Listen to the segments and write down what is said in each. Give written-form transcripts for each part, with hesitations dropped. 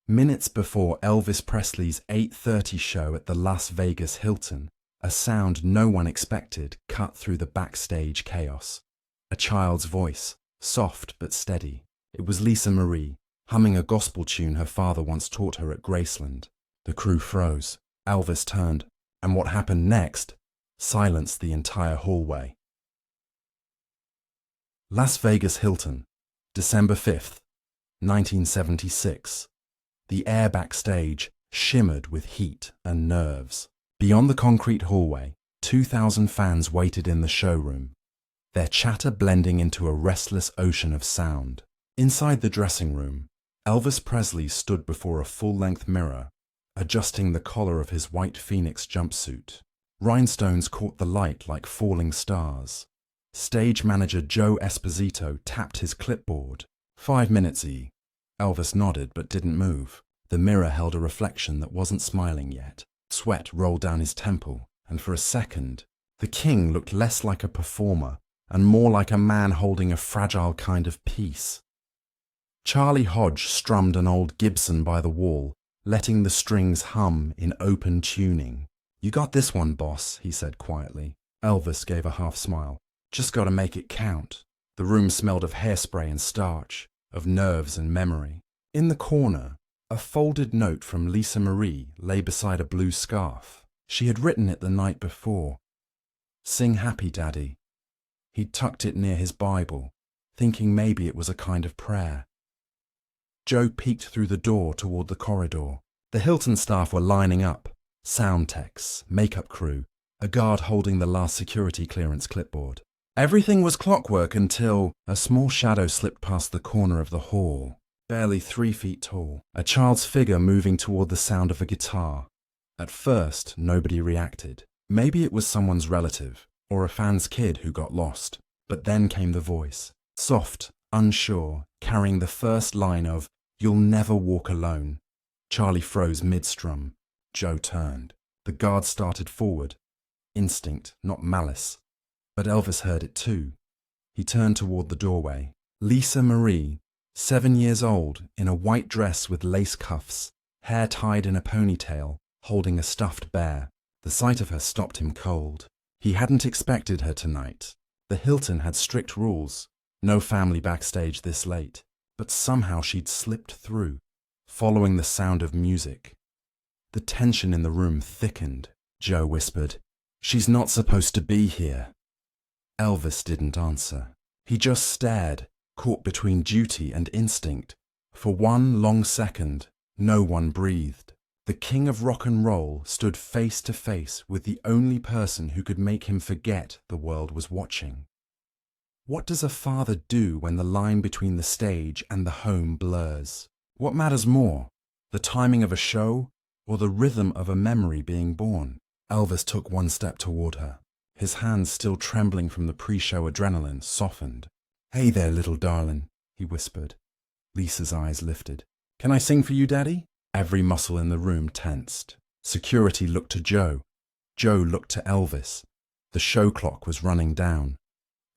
Minutes before Elvis Presley's 8:30 show at the Las Vegas Hilton, a sound no one expected cut through the backstage chaos. A child's voice, soft but steady. It was Lisa Marie, humming a gospel tune her father once taught her at Graceland. The crew froze. Elvis turned, and what happened next silenced the entire hallway. Las Vegas Hilton, December 5th, 1976. The air backstage shimmered with heat and nerves. Beyond the concrete hallway, 2,000 fans waited in the showroom, their chatter blending into a restless ocean of sound. Inside the dressing room, Elvis Presley stood before a full-length mirror, adjusting the collar of his white Phoenix jumpsuit. Rhinestones caught the light like falling stars. Stage manager Joe Esposito tapped his clipboard. 5 minutes, E. Elvis nodded but didn't move. The mirror held a reflection that wasn't smiling yet. Sweat rolled down his temple, and for a second, the king looked less like a performer and more like a man holding a fragile kind of peace. Charlie Hodge strummed an old Gibson by the wall, letting the strings hum in open tuning. "You got this one, boss," he said quietly. Elvis gave a half smile. "Just gotta make it count." The room smelled of hairspray and starch, of nerves and memory. In the corner, a folded note from Lisa Marie lay beside a blue scarf. She had written it the night before. "Sing happy, Daddy." He'd tucked it near his Bible, thinking maybe it was a kind of prayer. Joe peeked through the door toward the corridor. The Hilton staff were lining up. Sound techs, makeup crew, a guard holding the last security clearance clipboard. Everything was clockwork until a small shadow slipped past the corner of the hall, barely 3 feet tall, a child's figure moving toward the sound of a guitar. At first, nobody reacted. Maybe it was someone's relative, or a fan's kid who got lost. But then came the voice, soft, unsure, carrying the first line of "You'll never walk alone." Charlie froze mid-strum. Joe turned. The guard started forward. Instinct, not malice. But Elvis heard it too. He turned toward the doorway. Lisa Marie, 7 years old, in a white dress with lace cuffs, hair tied in a ponytail, holding a stuffed bear. The sight of her stopped him cold. He hadn't expected her tonight. The Hilton had strict rules. No family backstage this late. But somehow she'd slipped through, following the sound of music. The tension in the room thickened. Joe whispered, "She's not supposed to be here." Elvis didn't answer. He just stared, caught between duty and instinct. For one long second, no one breathed. The king of rock and roll stood face to face with the only person who could make him forget the world was watching. What does a father do when the line between the stage and the home blurs? What matters more, the timing of a show or the rhythm of a memory being born? Elvis took one step toward her. His hands, still trembling from the pre-show adrenaline, softened. "Hey there, little darling," he whispered. Lisa's eyes lifted. "Can I sing for you, Daddy?" Every muscle in the room tensed. Security looked to Joe. Joe looked to Elvis. The show clock was running down.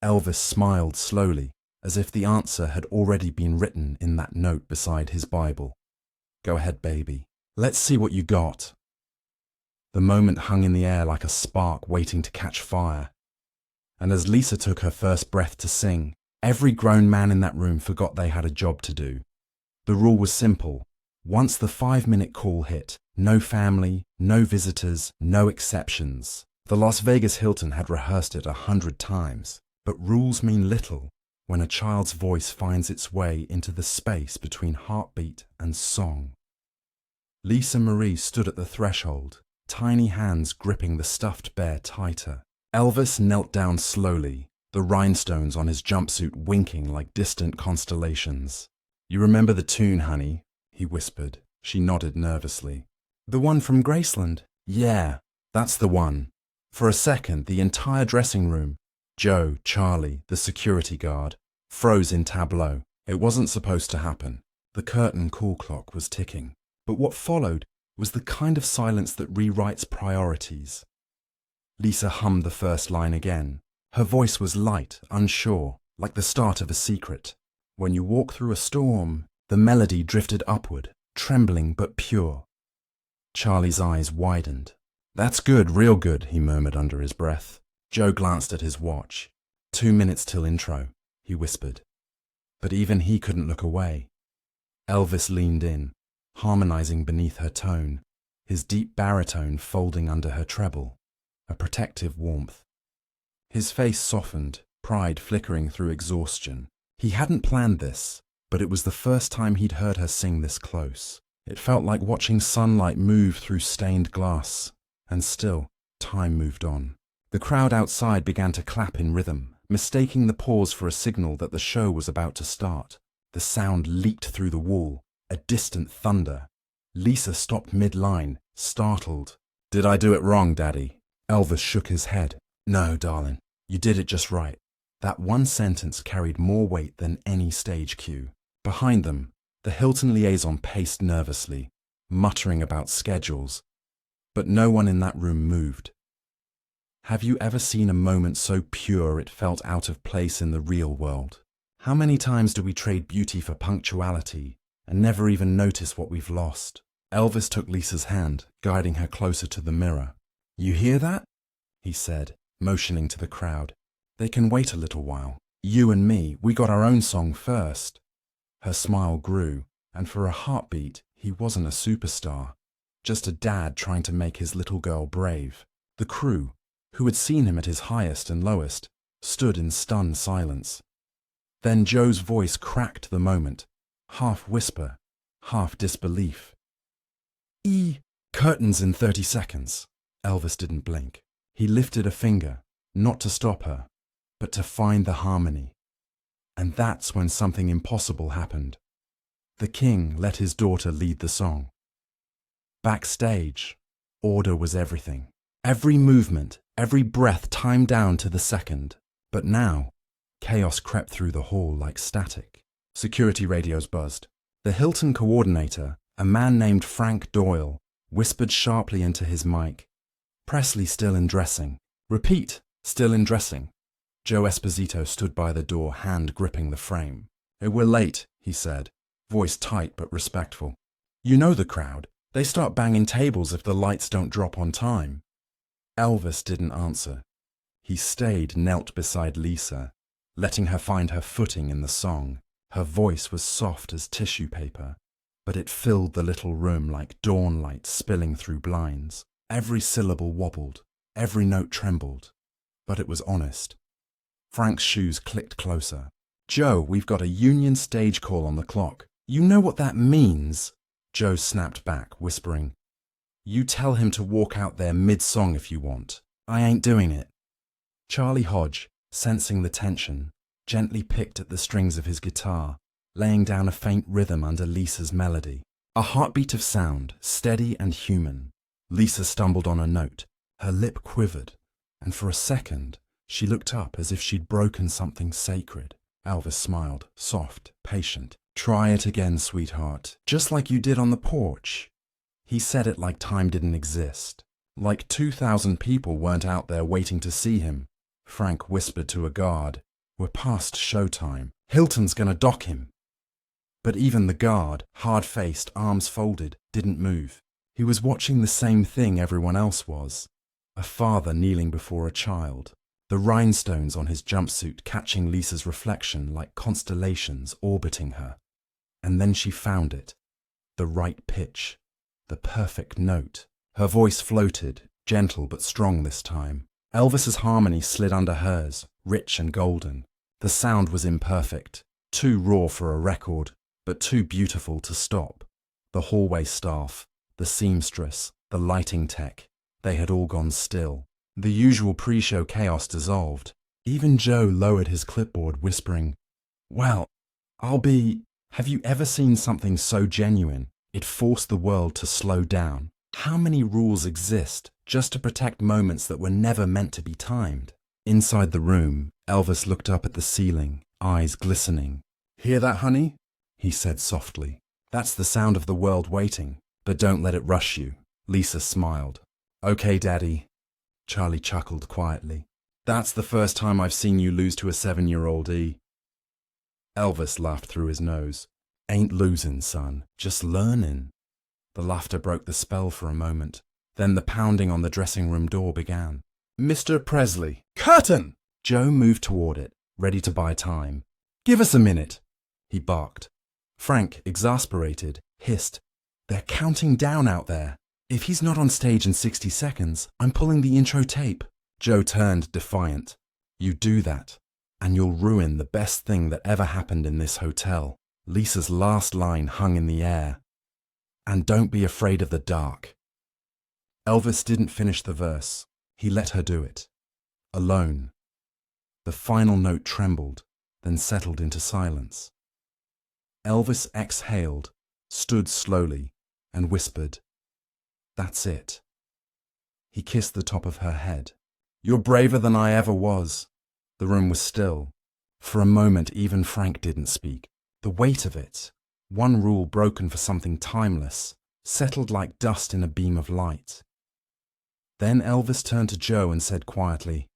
Elvis smiled slowly, as if the answer had already been written in that note beside his Bible. "Go ahead, baby. Let's see what you got." The moment hung in the air like a spark waiting to catch fire. And as Lisa took her first breath to sing, every grown man in that room forgot they had a job to do. The rule was simple. Once the 5-minute call hit, no family, no visitors, no exceptions. The Las Vegas Hilton had rehearsed it 100 times. But rules mean little when a child's voice finds its way into the space between heartbeat and song. Lisa Marie stood at the threshold, tiny hands gripping the stuffed bear tighter. Elvis knelt down slowly, the rhinestones on his jumpsuit winking like distant constellations. "You remember the tune, honey?" he whispered. She nodded nervously. "The one from Graceland?" "Yeah, that's the one." For a second, the entire dressing room, Joe, Charlie, the security guard, froze in tableau. It wasn't supposed to happen. The curtain call clock was ticking. But what followed was the kind of silence that rewrites priorities. Lisa hummed the first line again. Her voice was light, unsure, like the start of a secret. "When you walk through a storm," the melody drifted upward, trembling but pure. Charlie's eyes widened. "That's good, real good," he murmured under his breath. Joe glanced at his watch. 2 minutes till intro, he whispered. But even he couldn't look away. Elvis leaned in, harmonizing beneath her tone, his deep baritone folding under her treble, a protective warmth. His face softened, pride flickering through exhaustion. He hadn't planned this, but it was the first time he'd heard her sing this close. It felt like watching sunlight move through stained glass, and still, time moved on. The crowd outside began to clap in rhythm, mistaking the pause for a signal that the show was about to start. The sound leaped through the wall, a distant thunder. Lisa stopped mid-line, startled. "Did I do it wrong, Daddy?" Elvis shook his head. "No, darling, you did it just right." That one sentence carried more weight than any stage cue. Behind them, the Hilton liaison paced nervously, muttering about schedules. But no one in that room moved. Have you ever seen a moment so pure it felt out of place in the real world? How many times do we trade beauty for punctuality and never even notice what we've lost? Elvis took Lisa's hand, guiding her closer to the mirror. "You hear that?" he said, motioning to the crowd. "They can wait a little while. You and me, we got our own song first." Her smile grew, and for a heartbeat, he wasn't a superstar, just a dad trying to make his little girl brave. The crew, who had seen him at his highest and lowest, stood in stunned silence. Then Joe's voice cracked the moment, half whisper, half disbelief. Curtains in 30 seconds. Elvis didn't blink. He lifted a finger, not to stop her, but to find the harmony. And that's when something impossible happened. The king let his daughter lead the song. Backstage, order was everything. Every movement, every breath timed down to the second. But now, chaos crept through the hall like static. Security radios buzzed. The Hilton coordinator, a man named Frank Doyle, whispered sharply into his mic. "Presley still in dressing. Repeat, still in dressing." Joe Esposito stood by the door, hand gripping the frame. "Hey, we're late," he said, voice tight but respectful. "You know the crowd. They start banging tables if the lights don't drop on time." Elvis didn't answer. He stayed knelt beside Lisa, letting her find her footing in the song. Her voice was soft as tissue paper, but it filled the little room like dawn light spilling through blinds. Every syllable wobbled, every note trembled, but it was honest. Frank's shoes clicked closer. "Joe, we've got a union stage call on the clock. You know what that means?" Joe snapped back, whispering, "You tell him to walk out there mid-song if you want. I ain't doing it." Charlie Hodge, sensing the tension, gently picked at the strings of his guitar, laying down a faint rhythm under Lisa's melody. A heartbeat of sound, steady and human. Lisa stumbled on a note. Her lip quivered, and for a second, she looked up as if she'd broken something sacred. Elvis smiled, soft, patient. "Try it again, sweetheart, just like you did on the porch." He said it like time didn't exist, like 2,000 people weren't out there waiting to see him. Frank whispered to a guard, "We're past showtime. Hilton's gonna dock him." But even the guard, hard-faced, arms folded, didn't move. He was watching the same thing everyone else was. A father kneeling before a child. The rhinestones on his jumpsuit catching Lisa's reflection like constellations orbiting her. And then she found it. The right pitch. The perfect note. Her voice floated, gentle but strong this time. Elvis's harmony slid under hers, rich and golden. The sound was imperfect, too raw for a record, but too beautiful to stop. The hallway staff, the seamstress, the lighting tech, they had all gone still. The usual pre-show chaos dissolved. Even Joe lowered his clipboard, whispering, "Well, have you ever seen something so genuine? It forced the world to slow down. How many rules exist just to protect moments that were never meant to be timed?" Inside the room, Elvis looked up at the ceiling, eyes glistening. "Hear that, honey?" he said softly. "That's the sound of the world waiting, but don't let it rush you." Lisa smiled. "Okay, Daddy." Charlie chuckled quietly. "That's the first time I've seen you lose to a 7-year-old. Elvis laughed through his nose. Ain't losing, son, just learning. The laughter broke the spell for a moment. Then the pounding on the dressing room door began. Mr. Presley, curtain! Joe moved toward it, ready to buy time. Give us a minute, he barked. Frank, exasperated, hissed, They're counting down out there. If he's not on stage in 60 seconds, I'm pulling the intro tape. Joe turned defiant. You do that, and you'll ruin the best thing that ever happened in this hotel. Lisa's last line hung in the air. And don't be afraid of the dark. Elvis didn't finish the verse. He let her do it. Alone. The final note trembled, then settled into silence. Elvis exhaled, stood slowly, and whispered, That's it. He kissed the top of her head. You're braver than I ever was. The room was still. For a moment, even Frank didn't speak. The weight of it, one rule broken for something timeless, settled like dust in a beam of light. Then Elvis turned to Joe and said quietly,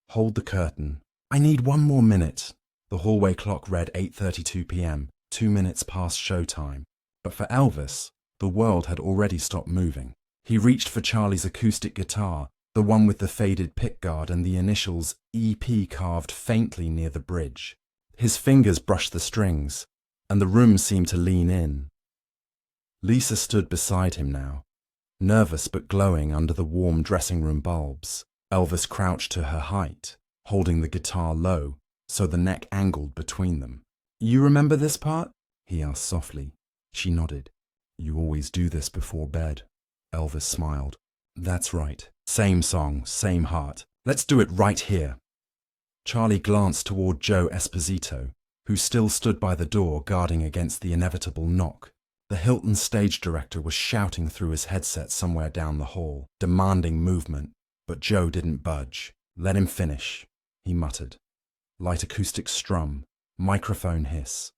Hold the curtain. I need one more minute. The hallway clock read 8:32 p.m., 2 minutes past showtime. But for Elvis, the world had already stopped moving. He reached for Charlie's acoustic guitar, the one with the faded pickguard and the initials EP carved faintly near the bridge. His fingers brushed the strings, and the room seemed to lean in. Lisa stood beside him now, nervous but glowing under the warm dressing room bulbs. Elvis crouched to her height, holding the guitar low, so the neck angled between them. You remember this part? He asked softly. She nodded. You always do this before bed. Elvis smiled. That's right. Same song, same heart. Let's do it right here. Charlie glanced toward Joe Esposito, who still stood by the door guarding against the inevitable knock. The Hilton stage director was shouting through his headset somewhere down the hall, demanding movement, but Joe didn't budge. Let him finish, he muttered. Light acoustic strum, microphone hiss,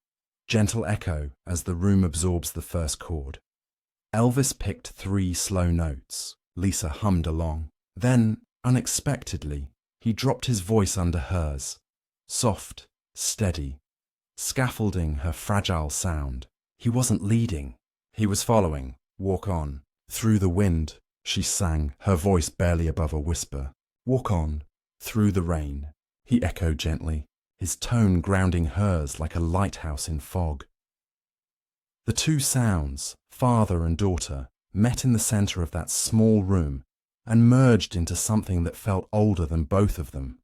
gentle echo as the room absorbs the first chord. Elvis picked 3 slow notes. Lisa hummed along. Then, unexpectedly, he dropped his voice under hers, soft, steady, scaffolding her fragile sound. He wasn't leading. He was following. Walk on. Through the wind, she sang, her voice barely above a whisper. Walk on. Through the rain, he echoed gently, his tone grounding hers like a lighthouse in fog. The 2 sounds, father and daughter, met in the center of that small room and merged into something that felt older than both of them.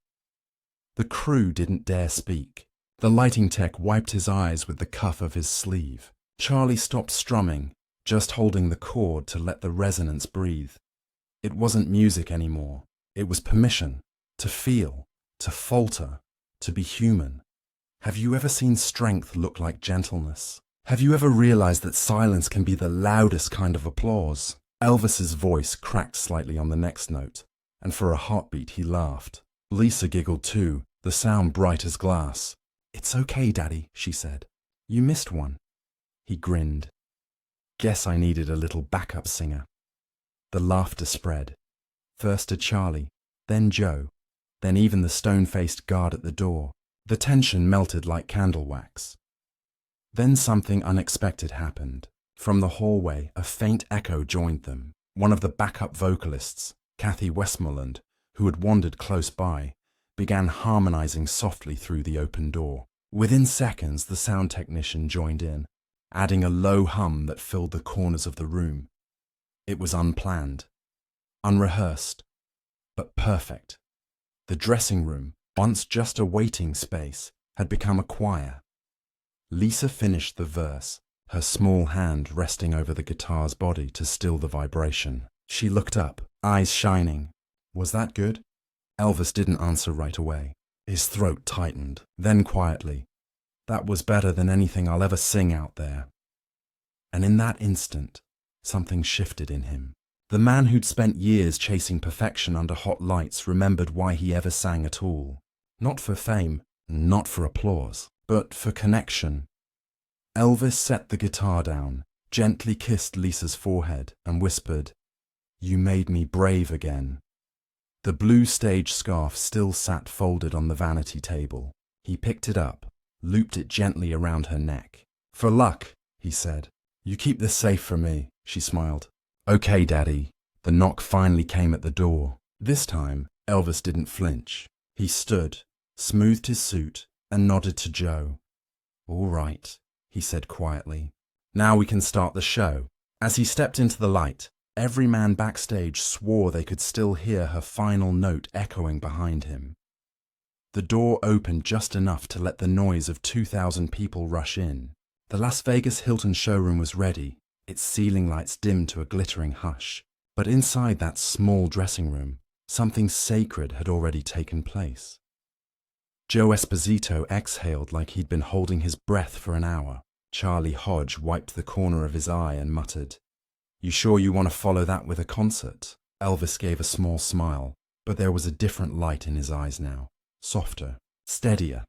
The crew didn't dare speak. The lighting tech wiped his eyes with the cuff of his sleeve. Charlie stopped strumming, just holding the chord to let the resonance breathe. It wasn't music anymore. It was permission to feel, to falter, to be human. Have you ever seen strength look like gentleness? Have you ever realized that silence can be the loudest kind of applause? Elvis's voice cracked slightly on the next note, and for a heartbeat he laughed. Lisa giggled too, the sound bright as glass. It's okay, Daddy, she said. You missed one. He grinned. Guess I needed a little backup singer. The laughter spread. First to Charlie, then Joe, then even the stone-faced guard at the door. The tension melted like candle wax. Then something unexpected happened. From the hallway, a faint echo joined them. One of the backup vocalists, Kathy Westmoreland, who had wandered close by, began harmonizing softly through the open door. Within seconds, the sound technician joined in, adding a low hum that filled the corners of the room. It was unplanned, unrehearsed, but perfect. The dressing room, once just a waiting space, had become a choir. Lisa finished the verse, her small hand resting over the guitar's body to still the vibration. She looked up, eyes shining. Was that good? Elvis didn't answer right away. His throat tightened. Then quietly, that was better than anything I'll ever sing out there. And in that instant, something shifted in him. The man who'd spent years chasing perfection under hot lights remembered why he ever sang at all. Not for fame, not for applause, but for connection. Elvis set the guitar down, gently kissed Lisa's forehead, and whispered, You made me brave again. The blue stage scarf still sat folded on the vanity table. He picked it up, looped it gently around her neck. For luck, he said. You keep this safe for me, she smiled. Okay, Daddy. The knock finally came at the door. This time, Elvis didn't flinch. He stood, smoothed his suit, and nodded to Joe. All right, he said quietly. Now we can start the show. As he stepped into the light, every man backstage swore they could still hear her final note echoing behind him. The door opened just enough to let the noise of 2,000 people rush in. The Las Vegas Hilton showroom was ready, its ceiling lights dimmed to a glittering hush. But inside that small dressing room, something sacred had already taken place. Joe Esposito exhaled like he'd been holding his breath for an hour. Charlie Hodge wiped the corner of his eye and muttered, "You sure you want to follow that with a concert?" Elvis gave a small smile, but there was a different light in his eyes now, softer, steadier.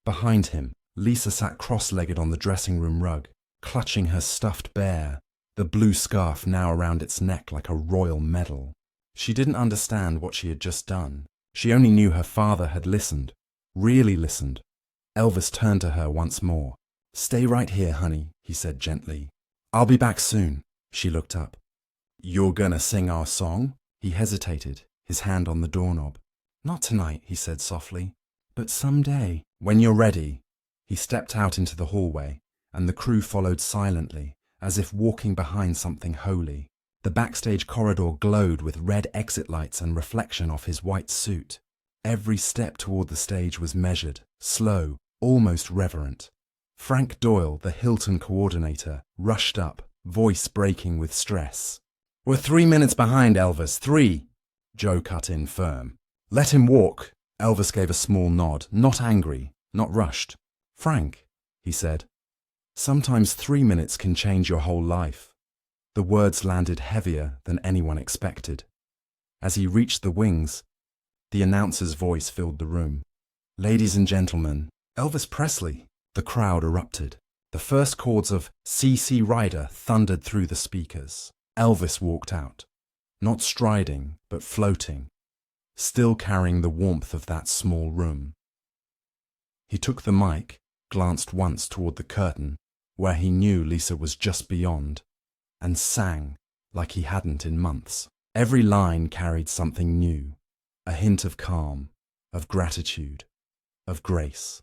Behind him, Lisa sat cross-legged on the dressing room rug, clutching her stuffed bear, the blue scarf now around its neck like a royal medal. She didn't understand what she had just done. She only knew her father had listened, really listened. Elvis turned to her once more. "Stay right here, honey," he said gently. "I'll be back soon." She looked up. "You're gonna sing our song?" He hesitated, his hand on the doorknob. "Not tonight," he said softly, "but someday, when you're ready." He stepped out into the hallway, and the crew followed silently, as if walking behind something holy. The backstage corridor glowed with red exit lights and reflection off his white suit. Every step toward the stage was measured, slow, almost reverent. Frank Doyle, the Hilton coordinator, rushed up, voice breaking with stress. "We're 3 minutes behind, Elvis, 3!" Joe cut in firm. "Let him walk." Elvis gave a small nod, not angry, not rushed. "Frank," he said, "sometimes 3 minutes can change your whole life." The words landed heavier than anyone expected. As he reached the wings, the announcer's voice filled the room. "Ladies and gentlemen, Elvis Presley." The crowd erupted. The first chords of C.C. Rider thundered through the speakers. Elvis walked out, not striding, but floating, still carrying the warmth of that small room. He took the mic, glanced once toward the curtain, where he knew Lisa was just beyond, and sang like he hadn't in months. Every line carried something new, a hint of calm, of gratitude, of grace.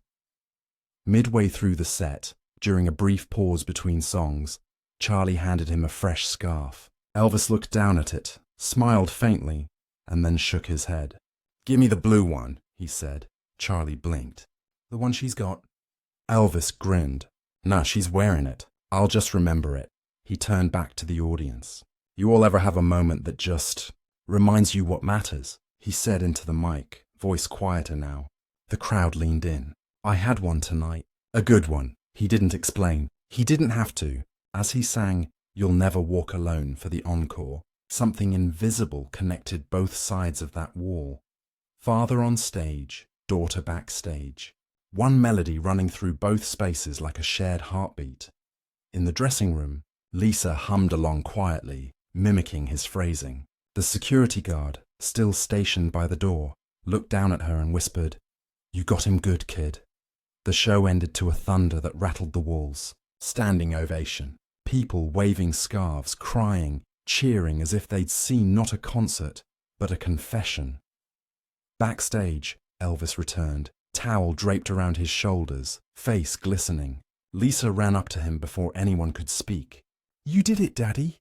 Midway through the set, during a brief pause between songs, Charlie handed him a fresh scarf. Elvis looked down at it, smiled faintly, and then shook his head. "Give me the blue one," he said. Charlie blinked. "The one she's got?" Elvis grinned. "Nah, she's wearing it. I'll just remember it." He turned back to the audience. "You all ever have a moment that just reminds you what matters?" he said into the mic, voice quieter now. The crowd leaned in. "I had one tonight. A good one." He didn't explain. He didn't have to. As he sang "You'll Never Walk Alone" for the encore, something invisible connected both sides of that wall. Father on stage, daughter backstage. One melody running through both spaces like a shared heartbeat. In the dressing room, Lisa hummed along quietly, mimicking his phrasing. The security guard, still stationed by the door, looked down at her and whispered, "You got him good, kid." The show ended to a thunder that rattled the walls. Standing ovation. People waving scarves, crying, cheering as if they'd seen not a concert, but a confession. Backstage, Elvis returned, towel draped around his shoulders, face glistening. Lisa ran up to him before anyone could speak. "You did it, Daddy."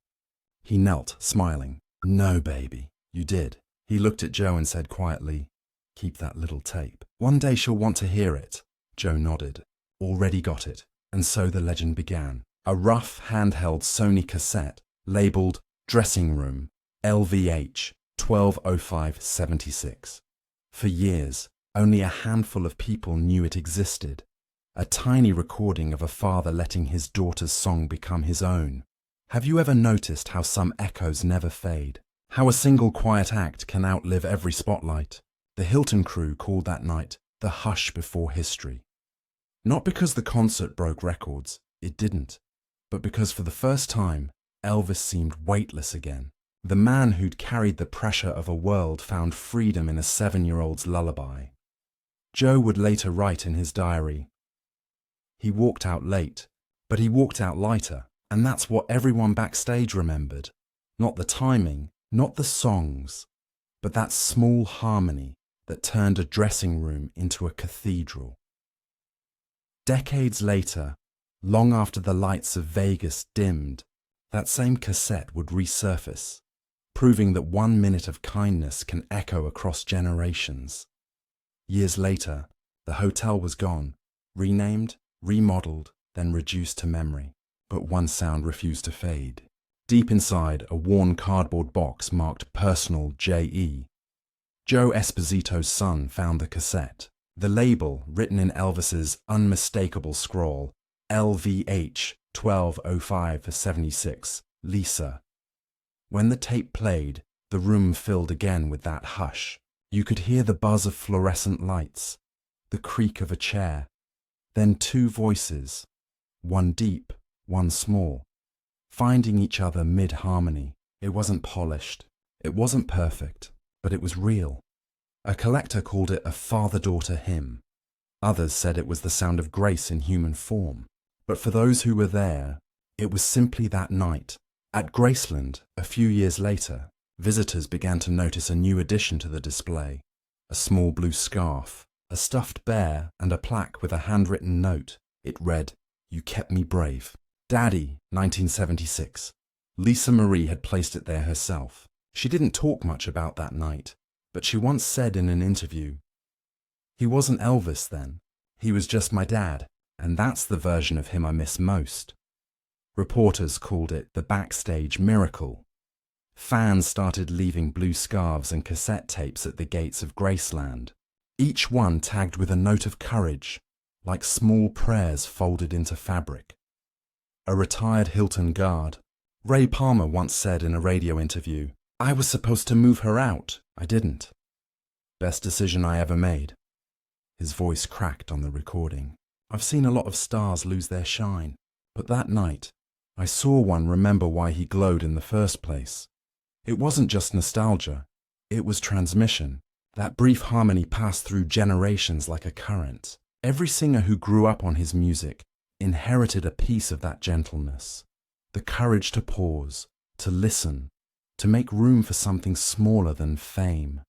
He knelt, smiling. "No, baby, you did." He looked at Joe and said quietly, "Keep that little tape. One day she'll want to hear it." Joe nodded. "Already got it." And so the legend began. A rough, handheld Sony cassette, labeled Dressing Room, LVH, 120576. For years, only a handful of people knew it existed. A tiny recording of a father letting his daughter's song become his own. Have you ever noticed how some echoes never fade? How a single quiet act can outlive every spotlight? The Hilton crew called that night the hush before history. Not because the concert broke records, it didn't, but because for the first time, Elvis seemed weightless again. The man who'd carried the pressure of a world found freedom in a 7-year-old's lullaby. Joe would later write in his diary, "He walked out late, But he walked out lighter, and that's what everyone backstage remembered. Not the timing, not the songs, but that small harmony that turned a dressing room into a cathedral. Decades later, long after the lights of Vegas dimmed, that same cassette would resurface, proving that 1 minute of kindness can echo across generations. Years later, the hotel was gone, renamed, remodeled, then reduced to memory. But one sound refused to fade. Deep inside, a worn cardboard box marked Personal J.E. Joe Esposito's son found the cassette. The label, written in Elvis's unmistakable scrawl, LVH 1205 for 76, Lisa. When the tape played, the room filled again with that hush. You could hear the buzz of fluorescent lights, the creak of a chair, then two voices, one deep, one small, finding each other mid-harmony. It wasn't polished, it wasn't perfect, but it was real. A collector called it a father-daughter hymn. Others said it was the sound of grace in human form. But for those who were there, it was simply that night. At Graceland, a few years later, visitors began to notice a new addition to the display. A small blue scarf, a stuffed bear, and a plaque with a handwritten note. It read, "You kept me brave. Daddy, 1976. Lisa Marie had placed it there herself. She didn't talk much about that night, but she once said in an interview, "He wasn't Elvis then. He was just my dad, and that's the version of him I miss most." Reporters called it the backstage miracle. Fans started leaving blue scarves and cassette tapes at the gates of Graceland, each one tagged with a note of courage, like small prayers folded into fabric. A retired Hilton guard, Ray Palmer, once said in a radio interview, "I was supposed to move her out. I didn't. Best decision I ever made." His voice cracked on the recording. "I've seen a lot of stars lose their shine, but that night, I saw one remember why he glowed in the first place. It wasn't just nostalgia, it was transmission. That brief harmony passed through generations like a current. Every singer who grew up on his music inherited a piece of that gentleness, the courage to pause, to listen, to make room for something smaller than fame."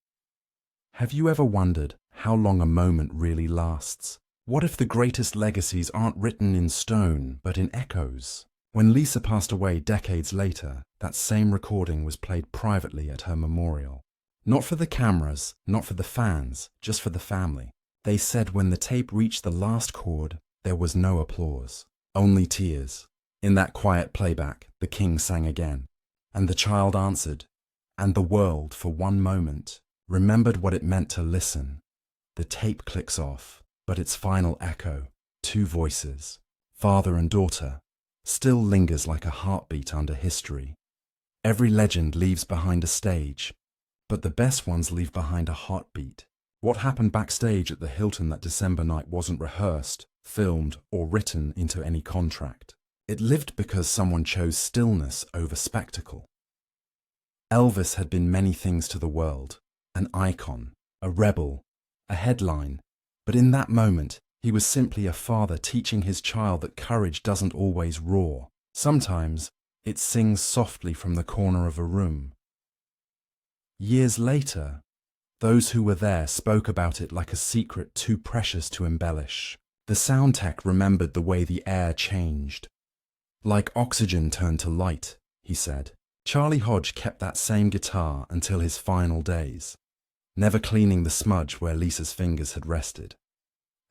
Have you ever wondered how long a moment really lasts? What if the greatest legacies aren't written in stone, but in echoes? When Lisa passed away decades later, that same recording was played privately at her memorial. Not for the cameras, not for the fans, just for the family. They said when the tape reached the last chord, there was no applause, only tears. In that quiet playback, the king sang again, and the child answered, and the world, for one moment, remembered what it meant to listen. The tape clicks off, but its final echo, two voices, father and daughter, still lingers like a heartbeat under history. Every legend leaves behind a stage, but the best ones leave behind a heartbeat. What happened backstage at the Hilton that December night wasn't rehearsed, filmed, or written into any contract. It lived because someone chose stillness over spectacle. Elvis had been many things to the world, an icon, a rebel, a headline, but in that moment, he was simply a father teaching his child that courage doesn't always roar. Sometimes, it sings softly from the corner of a room. Years later, those who were there spoke about it like a secret too precious to embellish. The sound tech remembered the way the air changed. "Like oxygen turned to light," he said. Charlie Hodge kept that same guitar until his final days, never cleaning the smudge where Lisa's fingers had rested.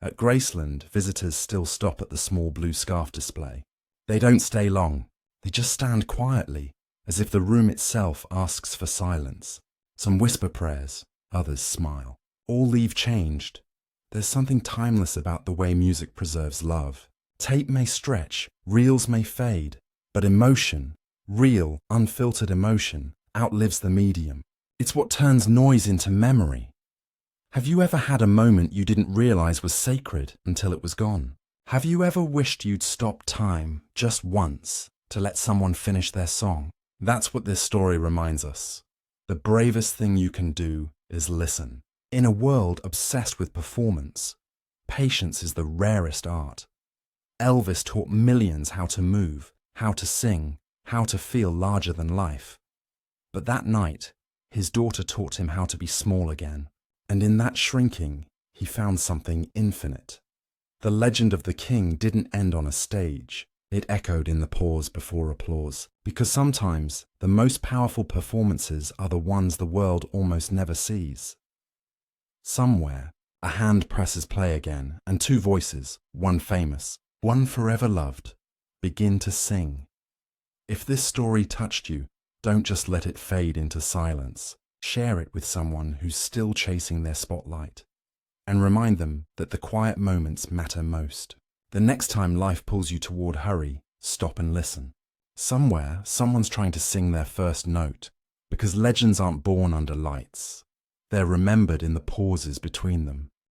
At Graceland, visitors still stop at the small blue scarf display. They don't stay long. They just stand quietly, as if the room itself asks for silence. Some whisper prayers, others smile. All leave changed. There's something timeless about the way music preserves love. Tape may stretch, reels may fade, but emotion, real, unfiltered emotion, outlives the medium. It's what turns noise into memory. Have you ever had a moment you didn't realize was sacred until it was gone? Have you ever wished you'd stop time just once to let someone finish their song? That's what this story reminds us. The bravest thing you can do is listen. In a world obsessed with performance, patience is the rarest art. Elvis taught millions how to move, how to sing, how to feel larger than life. But that night, his daughter taught him how to be small again. And in that shrinking, he found something infinite. The legend of the king didn't end on a stage. It echoed in the pause before applause, because sometimes the most powerful performances are the ones the world almost never sees. Somewhere, a hand presses play again, and two voices, one famous, one forever loved, begin to sing. If this story touched you, don't just let it fade into silence. Share it with someone who's still chasing their spotlight. And remind them that the quiet moments matter most. The next time life pulls you toward hurry, stop and listen. Somewhere, someone's trying to sing their first note, because legends aren't born under lights. They're remembered in the pauses between them.